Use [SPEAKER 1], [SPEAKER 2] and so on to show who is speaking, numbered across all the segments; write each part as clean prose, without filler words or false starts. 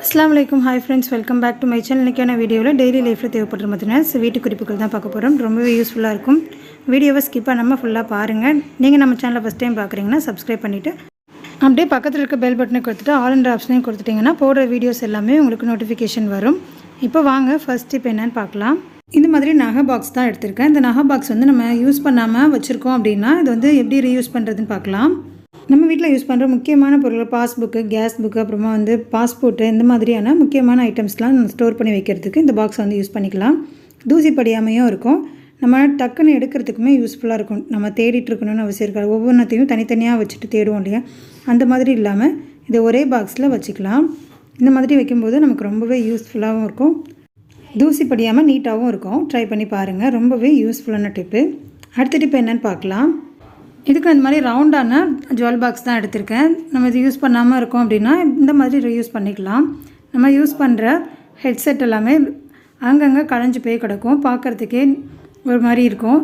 [SPEAKER 1] அஸ்ஸலாமு அலைக்கும். Hi friends, welcome back to my channel. இன்றைக்கான வீடியோவில் டெய்லி லைஃப்பில் தேவைப்படுற பார்த்தீங்கன்னா வீட்டு குறிப்புகள் தான் பார்க்க போகிறோம். ரொம்பவே யூஸ்ஃபுல்லாக இருக்கும். வீடியோவை ஸ்கிப் பண்ணாமல் ஃபுல்லாக பாருங்கள். நீங்கள் நம்ம சேனலை ஃபஸ்ட் டைம் பார்க்குறீங்கன்னா சப்ஸ்கிரைப் பண்ணிவிட்டு அப்படியே பக்கத்தில் இருக்க பெல் பட்டனை கொடுத்துட்டு ஆல் என்ற ஆப்ஷனையும் கொடுத்துட்டிங்கன்னா போடுற வீடியோஸ் எல்லாமே உங்களுக்கு நோட்டிஃபிகேஷன் வரும். இப்போ வாங்க ஃபர்ஸ்ட் டிப் என்னென்னு பார்க்கலாம். இந்த மாதிரி நகை பாக்ஸ் தான் எடுத்திருக்கேன். இந்த நகை பாக்ஸ் வந்து நம்ம யூஸ் பண்ணாமல் வச்சுருக்கோம் அப்படின்னா இது வந்து எப்படி ரீயூஸ் பண்ணுறதுன்னு பார்க்கலாம். நம்ம வீட்டில் யூஸ் பண்ணுற முக்கியமான பொருட்கள் பாஸ்புக்கு, கேஸ் புக்கு, அப்புறமா வந்து பாஸ்போர்ட்டு, இந்த மாதிரியான முக்கியமான ஐட்டம்ஸ்லாம் ஸ்டோர் பண்ணி வைக்கிறதுக்கு இந்த பாக்ஸை வந்து யூஸ் பண்ணிக்கலாம். தூசி படியாமையும் இருக்கும். நம்ம டக்குன்னு எடுக்கிறதுக்குமே யூஸ்ஃபுல்லாக இருக்கும். நம்ம தேடிட்டு இருக்கணும்னு அவசியம் இருக்காது. ஒவ்வொன்றத்தையும் தனித்தனியாக வச்சுட்டு தேடுவோம் இல்லையா, அந்த மாதிரி இல்லாமல் இதை ஒரே பாக்ஸில் வச்சுக்கலாம். இந்த மாதிரி வைக்கும்போது நமக்கு ரொம்பவே யூஸ்ஃபுல்லாகவும் இருக்கும், தூசி படியாமல் நீட்டாகவும் இருக்கும். ட்ரை பண்ணி பாருங்கள், ரொம்பவே யூஸ்ஃபுல்லான டிப்பு. அடுத்த டிப்பு என்னென்னு பார்க்கலாம். இதுக்கு அந்த மாதிரி ரவுண்டான ஜுவல் பாக்ஸ் தான் எடுத்திருக்கேன். நம்ம இது யூஸ் பண்ணாமல் இருக்கோம் அப்படின்னா இந்த மாதிரி ரீயூஸ் பண்ணிக்கலாம். நம்ம யூஸ் பண்ணுற ஹெட்செட் எல்லாமே அங்கங்கே களைஞ்சு போய் கிடக்கும், பார்க்குறதுக்கே ஒரு மாதிரி இருக்கும்.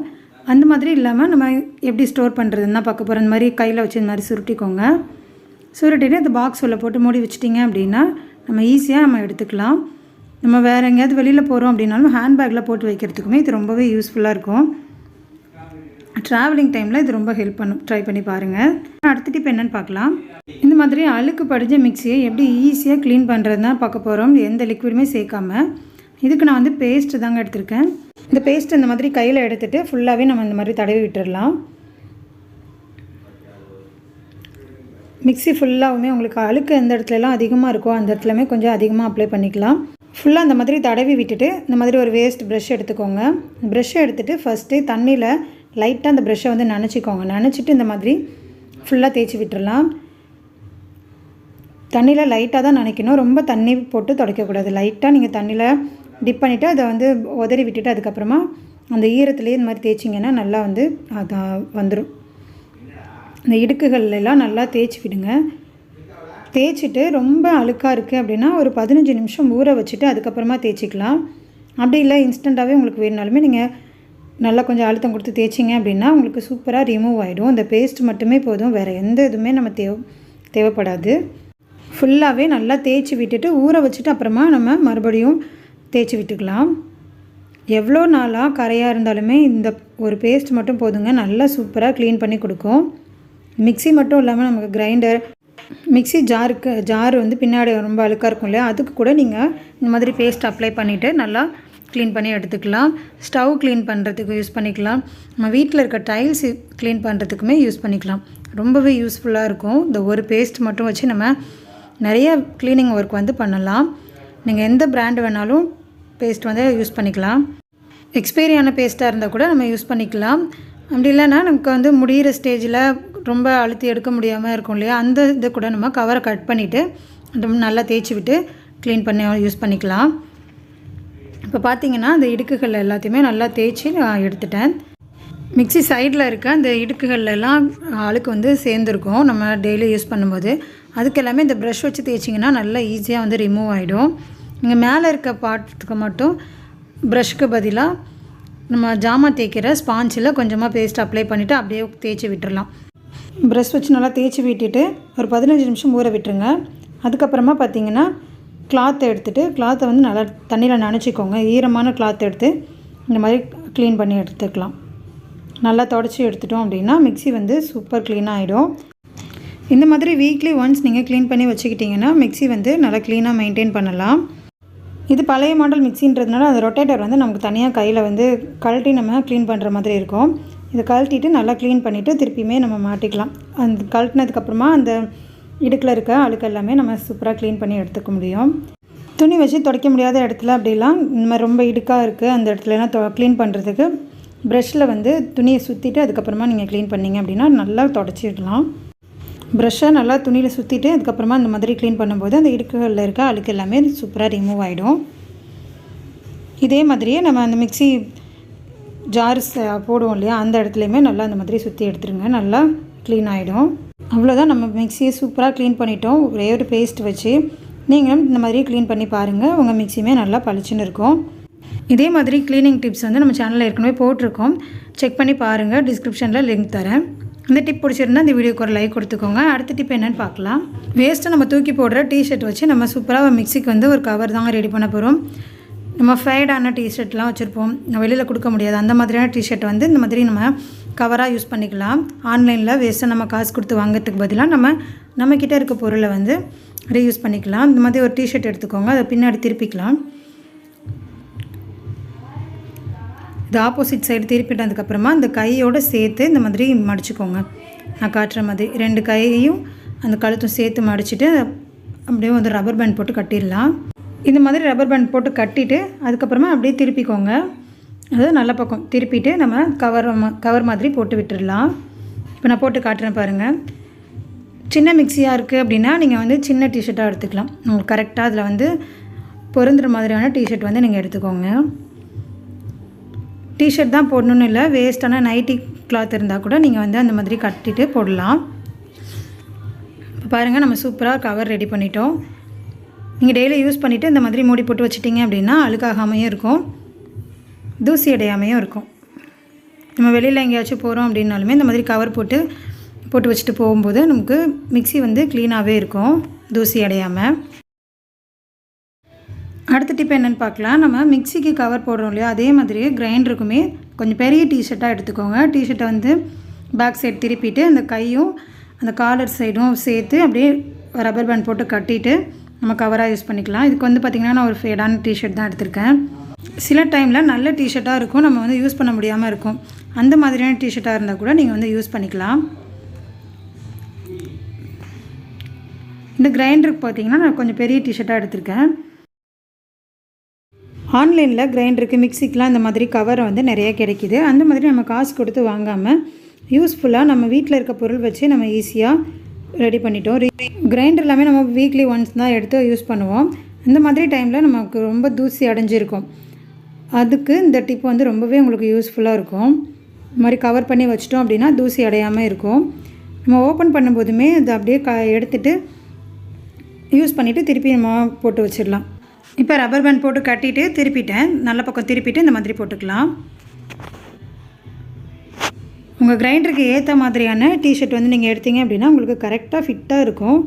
[SPEAKER 1] அந்த மாதிரி இல்லாமல் நம்ம எப்படி ஸ்டோர் பண்ணுறதுன்னா பார்க்க போகிற. இந்த மாதிரி கையில் வச்சு இந்த மாதிரி சுருட்டிக்கோங்க. சுருட்டிட்டு இந்த பாக்ஸ் உள்ள போட்டு மூடி வச்சிட்டிங்க அப்படின்னா நம்ம ஈஸியாக நம்ம எடுத்துக்கலாம். நம்ம வேறு எங்கேயாவது வெளியில் போகிறோம் அப்படின்னாலும் ஹேண்ட்பேக்கில் போட்டு வைக்கிறதுக்குமே இது ரொம்பவே யூஸ்ஃபுல்லாக இருக்கும். ட்ராவலிங் டைமில் இது ரொம்ப ஹெல்ப் பண்ணும். ட்ரை பண்ணி பாருங்கள். அடுத்த டிப் என்னென்னு பார்க்கலாம். இந்த மாதிரி அழுக்கு படிஞ்ச மிக்சியை எப்படி ஈஸியாக க்ளீன் பண்ணுறது தான் பார்க்க போகிறோம். எந்த லிக்விடுமே சேர்க்காமல். இதுக்கு நான் வந்து பேஸ்ட்டு தாங்க எடுத்திருக்கேன். இந்த பேஸ்ட் இந்த மாதிரி கையில் எடுத்துகிட்டு ஃபுல்லாகவே நம்ம இந்த மாதிரி தடவி விட்டுடலாம். மிக்சி ஃபுல்லாகவுமே உங்களுக்கு அழுக்கு எந்த இடத்துலலாம் அதிகமாக இருக்கோ அந்த இடத்துலமே கொஞ்சம் அதிகமாக அப்ளை பண்ணிக்கலாம். ஃபுல்லாக இந்த மாதிரி தடவி விட்டுட்டு இந்த மாதிரி ஒரு வேஸ்ட் ப்ரஷ் எடுத்துக்கோங்க. ப்ரஷ்ஷை எடுத்துகிட்டு ஃபஸ்ட்டு தண்ணியில் லைட்டாக அந்த ப்ரஷ்ஷை வந்து நனைச்சிக்கோங்க. நனைச்சிட்டு இந்த மாதிரி ஃபுல்லாக தேய்ச்சி விட்டுறலாம். தண்ணியில் லைட்டாக தான் நனைக்கணும், ரொம்ப தண்ணி போட்டு துடைக்கக்கூடாது. லைட்டாக நீங்கள் தண்ணியில் டிப் பண்ணிவிட்டு அதை வந்து உதறி விட்டுட்டு அதுக்கப்புறமா அந்த ஈரத்துலேயே இந்த மாதிரி தேய்ச்சிங்கன்னா நல்லா வந்து அது வந்துடும். இந்த இடுக்குகள்லாம் நல்லா தேய்ச்சி விடுங்க. தேய்ச்சிட்டு ரொம்ப அழுக்காக இருக்குது அப்படின்னா ஒரு 15 நிமிஷம் ஊற வச்சுட்டு அதுக்கப்புறமா தேய்ச்சிக்கலாம். அப்படி இல்லை இன்ஸ்டண்ட்டாகவே உங்களுக்கு வேணுனாலுமே நீங்கள் நல்லா கொஞ்சம் அழுத்தம் கொடுத்து தேய்ச்சிங்க அப்படின்னா உங்களுக்கு சூப்பராக ரிமூவ் ஆகிடும். இந்த பேஸ்ட் மட்டுமே போதும், வேறு எந்த இதுவுமே நம்ம தேவைப்படாது. ஃபுல்லாகவே நல்லா தேய்ச்சி விட்டுட்டு ஊற வச்சுட்டு அப்புறமா நம்ம மறுபடியும் தேய்ச்சி விட்டுக்கலாம். எவ்வளோ நாளாக கரையாக இருந்தாலுமே இந்த ஒரு பேஸ்ட் மட்டும் போதுங்க, நல்லா சூப்பராக க்ளீன் பண்ணி கொடுக்கும். மிக்சி மட்டும் இல்லாமல் நமக்கு கிரைண்டர், மிக்சி ஜார் வந்து பின்னாடி ரொம்ப அழுக்காக இருக்கும் இல்லையா, அதுக்கு கூட நீங்கள் இந்த மாதிரி பேஸ்ட் அப்ளை பண்ணிவிட்டு நல்லா க்ளீன் பண்ணி எடுத்துக்கலாம். ஸ்டவ் க்ளீன் பண்ணுறதுக்கு யூஸ் பண்ணிக்கலாம். நம்ம வீட்டில் இருக்க டைல்ஸ் க்ளீன் பண்ணுறதுக்குமே யூஸ் பண்ணிக்கலாம். ரொம்பவே யூஸ்ஃபுல்லாக இருக்கும். இந்த ஒரு பேஸ்ட் மட்டும் வச்சு நம்ம நிறைய க்ளீனிங் ஒர்க் வந்து பண்ணலாம். நீங்கள் எந்த பிராண்டு வேணாலும் பேஸ்ட் வந்து யூஸ் பண்ணிக்கலாம். எக்ஸ்பைரியான பேஸ்ட்டாக இருந்தால் கூட நம்ம யூஸ் பண்ணிக்கலாம். அப்படி இல்லைன்னா நமக்கு வந்து முடிகிற ஸ்டேஜில் ரொம்ப அழுத்தி எடுக்க முடியாமல் இருக்கும் இல்லையா, அந்த இதை கூட நம்ம கவரை கட் பண்ணிவிட்டு அது நல்லா தேய்ச்சி விட்டு க்ளீன் பண்ணி யூஸ் பண்ணிக்கலாம். இப்போ பார்த்தீங்கன்னா அந்த இடுக்குகள் எல்லாத்தையுமே நல்லா தேய்ச்சி நான் எடுத்துட்டேன். மிக்சி சைடில் இருக்க அந்த இடுக்குகள்லாம் அழுக்கு வந்து சேர்ந்துருக்கும் நம்ம டெய்லி யூஸ் பண்ணும்போது. அதுக்கு எல்லாமே இந்த ப்ரஷ் வச்சு தேய்ச்சிங்கன்னா நல்லா ஈஸியாக வந்து ரிமூவ் ஆகிடும். நீங்கள் மேலே இருக்க பார்ட்டுக்கு மட்டும் ப்ரஷ்க்கு பதிலாக நம்ம ஜாமான் தேய்க்கிற ஸ்பாஞ்சில் கொஞ்சமாக பேஸ்ட் அப்ளை பண்ணிவிட்டு அப்படியே தேய்ச்சி விட்டுடலாம். ப்ரஷ் வச்சு நல்லா தேய்ச்சி விட்டுட்டு ஒரு 15 நிமிஷம் ஊற விட்டுருங்க. அதுக்கப்புறமா பார்த்தீங்கன்னா கிளாத்தை எடுத்துகிட்டு கிளாத்தை வந்து நல்லா தண்ணியில் நனைச்சிக்கோங்க. ஈரமான கிளாத் எடுத்து இந்த மாதிரி க்ளீன் பண்ணி எடுத்துக்கலாம். நல்லா தொடச்சி எடுத்துட்டோம் அப்படின்னா மிக்சி வந்து சூப்பர் க்ளீனாக ஆகிடும். இந்த மாதிரி வீக்லி ஒன்ஸ் நீங்கள் க்ளீன் பண்ணி வச்சுக்கிட்டிங்கன்னா மிக்சி வந்து நல்லா க்ளீனாக மெயின்டைன் பண்ணலாம். இது பழைய மாடல் மிக்சின்றதுனால அந்த ரொட்டேட்டர் வந்து நமக்கு தனியாக கையில் வந்து கழட்டி நம்ம க்ளீன் பண்ணுற மாதிரி இருக்கும். இதை கழட்டிட்டு நல்லா க்ளீன் பண்ணிவிட்டு திருப்பியுமே நம்ம மாட்டிக்கலாம். அந்த கழட்டினதுக்கப்புறமா அந்த இடுக்கில் இருக்க அழுக்கு எல்லாமே நம்ம சூப்பராக க்ளீன் பண்ணி எடுத்துக்க முடியும். துணி வச்சு துடைக்க முடியாத இடத்துல அப்படிலாம் இந்த மாதிரி ரொம்ப இடுக்காக இருக்குது அந்த இடத்துலலாம் க்ளீன் பண்ணுறதுக்கு ப்ரஷ்ஷில் வந்து துணியை சுற்றிட்டு அதுக்கப்புறமா நீங்கள் க்ளீன் பண்ணிங்க அப்படின்னா நல்லா தொடச்சிடலாம். ப்ரஷ்ஷை நல்லா துணியில் சுற்றிட்டு அதுக்கப்புறமா இந்த மாதிரி க்ளீன் பண்ணும்போது அந்த இடுக்குகளில் இருக்க அழுக்கு எல்லாமே சூப்பராக ரிமூவ் ஆகிடும். இதே மாதிரியே நம்ம அந்த மிக்சி ஜார்ஸ் போடுவோம் இல்லையா, அந்த இடத்துலையுமே நல்லா அந்த மாதிரி சுற்றி எடுத்துருங்க, நல்லா க்ளீன் ஆகிடும். அவ்வளோதான், நம்ம மிக்சியை சூப்பராக க்ளீன் பண்ணிட்டோம். ஒரே ஒரு பேஸ்ட் வச்சு நீங்களும் இந்த மாதிரி க்ளீன் பண்ணி பாருங்கள், உங்கள் மிக்சியுமே நல்லா பளிச்சுன்னு இருக்கும். இதே மாதிரி க்ளீனிங் டிப்ஸ் வந்து நம்ம சேனலில் ஏற்கனவே போட்டிருக்கோம், செக் பண்ணி பாருங்கள். டிஸ்கிரிப்ஷனில் லிங்க் தரேன். இந்த டிப் பிடிச்சிருந்தா இந்த வீடியோக்கு ஒரு லைக் கொடுத்துக்கோங்க. அடுத்த டிப் என்னென்னு பார்க்கலாம். வேஸ்ட்டை நம்ம தூக்கி போடுற டிஷர்ட் வச்சு நம்ம சூப்பராக மிக்ஸிக்கு வந்து ஒரு கவர் தாங்க ரெடி பண்ண போகிறோம். நம்ம ஃபேடான டிஷர்ட்லாம் வச்சுருப்போம், வெளியில் கொடுக்க முடியாது. அந்த மாதிரியான டிஷர்ட் வந்து இந்த மாதிரி நம்ம கவராக யூஸ் பண்ணிக்கலாம். ஆன்லைனில் வேஸ்ட்டாக நம்ம காசு கொடுத்து வாங்கிறதுக்கு பதிலாக நம்மக்கிட்ட இருக்க பொருளை வந்து ரீயூஸ் பண்ணிக்கலாம். இந்த மாதிரி ஒரு டிஷர்ட் எடுத்துக்கோங்க, அதை பின்னாடி திருப்பிக்கலாம். இது ஆப்போசிட் சைடு திருப்பிட்டதுக்கப்புறமா இந்த கையோடு சேர்த்து இந்த மாதிரி மடிச்சுக்கோங்க. நான் காட்டுற மாதிரி 2 கையையும் அந்த கழுத்தும் சேர்த்து மடிச்சுட்டு அப்படியே வந்து ரப்பர் பேண்ட் போட்டு கட்டிடலாம். இந்த மாதிரி ரப்பர் பேண்ட் போட்டு கட்டிட்டு அதுக்கப்புறமா அப்படியே திருப்பிக்கோங்க. அதாவது நல்ல பக்கம் திருப்பிட்டு நம்ம கவர் மாதிரி போட்டு விட்டுடலாம். இப்போ நான் போட்டு காட்டுறேன் பாருங்கள். சின்ன மிக்ஸியாக இருக்குது அப்படின்னா நீங்கள் வந்து சின்ன டிஷர்ட்டாக எடுத்துக்கலாம். உங்களுக்கு கரெக்டாக அதில் வந்து பொருந்துற மாதிரியான டிஷர்ட் வந்து நீங்கள் எடுத்துக்கோங்க. டிஷர்ட் தான் போடணுன்னு இல்லை, வேஸ்ட்டான நைட்டி கிளாத் இருந்தால் கூட நீங்கள் வந்து அந்த மாதிரி கட்டிட்டு போடலாம். இப்போ பாருங்கள், நம்ம சூப்பராக கவர் ரெடி பண்ணிட்டோம். நீங்கள் டெய்லி யூஸ் பண்ணிவிட்டு இந்த மாதிரி மூடி போட்டு வச்சிட்டிங்க அப்படின்னா அழுக்காகாமையும் இருக்கும், தூசி அடையாமையும் இருக்கும். நம்ம வெளியில் எங்கேயாச்சும் போகிறோம் அப்படின்னாலுமே இந்த மாதிரி கவர் போட்டு வச்சுட்டு போகும்போது நமக்கு மிக்ஸி வந்து க்ளீனாகவே இருக்கும், தூசி அடையாமல். அடுத்த டிப் என்னென்னு பார்க்கலாம். நம்ம மிக்ஸிக்கு கவர் போடுறோம் இல்லையா, அதே மாதிரி கிரைண்டருக்குமே கொஞ்சம் பெரிய டிஷர்ட்டாக எடுத்துக்கோங்க. டிஷர்ட்டை வந்து பேக் சைடு திருப்பிட்டு அந்த கையும் அந்த காலர் சைடும் சேர்த்து அப்படியே ரப்பர் பேண்ட் போட்டு கட்டிட்டு நம்ம கவராக யூஸ் பண்ணிக்கலாம். இதுக்கு வந்து பார்த்திங்கன்னா நான் ஒரு ஃபேடான டிஷர்ட் தான் எடுத்திருக்கேன். சில டைமில் நல்ல டிஷர்ட்டாக இருக்கும், நம்ம வந்து யூஸ் பண்ண முடியாமல் இருக்கும். அந்த மாதிரியான டிஷர்ட்டாக இருந்தால் கூட நீங்கள் வந்து யூஸ் பண்ணிக்கலாம். இந்த கிரைண்டருக்கு பார்த்திங்கன்னா நான் கொஞ்சம் பெரிய டிஷர்ட்டாக எடுத்திருக்கேன். ஆன்லைனில் கிரைண்டருக்கு மிக்ஸிக்கெலாம் இந்த மாதிரி கவரை வந்து நிறைய கிடைக்கிது. அந்த மாதிரி நம்ம காசு கொடுத்து வாங்காமல் யூஸ்ஃபுல்லாக நம்ம வீட்டில் இருக்க பொருள் வச்சு நம்ம ஈஸியாக ரெடி பண்ணிட்டோம். கிரைண்டர் எல்லாமே நம்ம வீக்லி ஒன்ஸ் தான் எடுத்து யூஸ் பண்ணுவோம். இந்த மாதிரி டைமில் நமக்கு ரொம்ப தூசி அடைஞ்சிருக்கும். அதுக்கு இந்த டிப் வந்து ரொம்பவே உங்களுக்கு யூஸ்ஃபுல்லாக இருக்கும். இந்த மாதிரி கவர் பண்ணி வச்சிட்டோம் அப்படின்னா தூசி அடையாமல் இருக்கும். நம்ம ஓப்பன் பண்ணும்போதுமே அதை அப்படியே எடுத்துகிட்டு யூஸ் பண்ணிவிட்டு திருப்பி நம்ம போட்டு வச்சிடலாம். இப்போ ரப்பர் பேண்ட் போட்டு கட்டிட்டு திருப்பிட்டேன், நல்ல பக்கம் திருப்பிட்டு இந்த மாதிரி போட்டுக்கலாம். உங்கள் கிரைண்டருக்கு ஏற்ற மாதிரியான டிஷர்ட் வந்து நீங்கள் எடுத்தீங்க அப்படின்னா உங்களுக்கு கரெக்டாக ஃபிட்டாக இருக்கும்.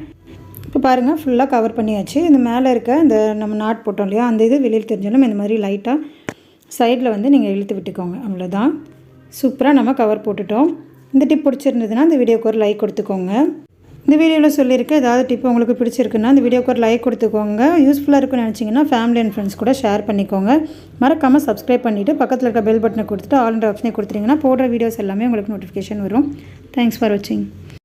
[SPEAKER 1] இப்போ பாருங்கள், ஃபுல்லாக கவர் பண்ணியாச்சு. இந்த மேலே இருக்க இந்த நம்ம நாட் போட்டோம் இல்லையா, அந்த இது வெளியில் தெரிஞ்சாலும் இந்த மாதிரி லைட்டாக சைடில் வந்து நீங்கள் இழுத்து விட்டுக்கோங்க. அவ்வளோதான், சூப்பராக நம்ம கவர் போட்டுட்டோம். இந்த டிப் பிடிச்சிருந்ததுன்னா இந்த வீடியோக்கு ஒரு லைக் கொடுத்துக்கோங்க. இந்த வீடியோவில் சொல்லியிருக்கேன், ஏதாவது டிப் உங்களுக்கு பிடிச்சிருக்குன்னா இந்த வீடியோக்கு ஒரு லைக் கொடுத்துக்கோங்க. யூஸ்ஃபுல்லாக இருக்குன்னு நினச்சிங்கன்னா ஃபேமிலி அண்ட் ஃப்ரெண்ட்ஸ் கூட ஷேர் பண்ணிக்கோங்க. மறக்காமல் சப்ஸ்கிரைப் பண்ணிவிட்டு பக்கத்தில் இருக்க பெல் பட்டனை கொடுத்துட்டு ஆல் என்ற ஆப்ஷனை கொடுத்துட்டிங்கன்னா போடுற வீடியோஸ் எல்லாமே உங்களுக்கு நோட்டிஃபிகேஷன் வரும். தேங்க்ஸ் ஃபார் வாட்சிங்.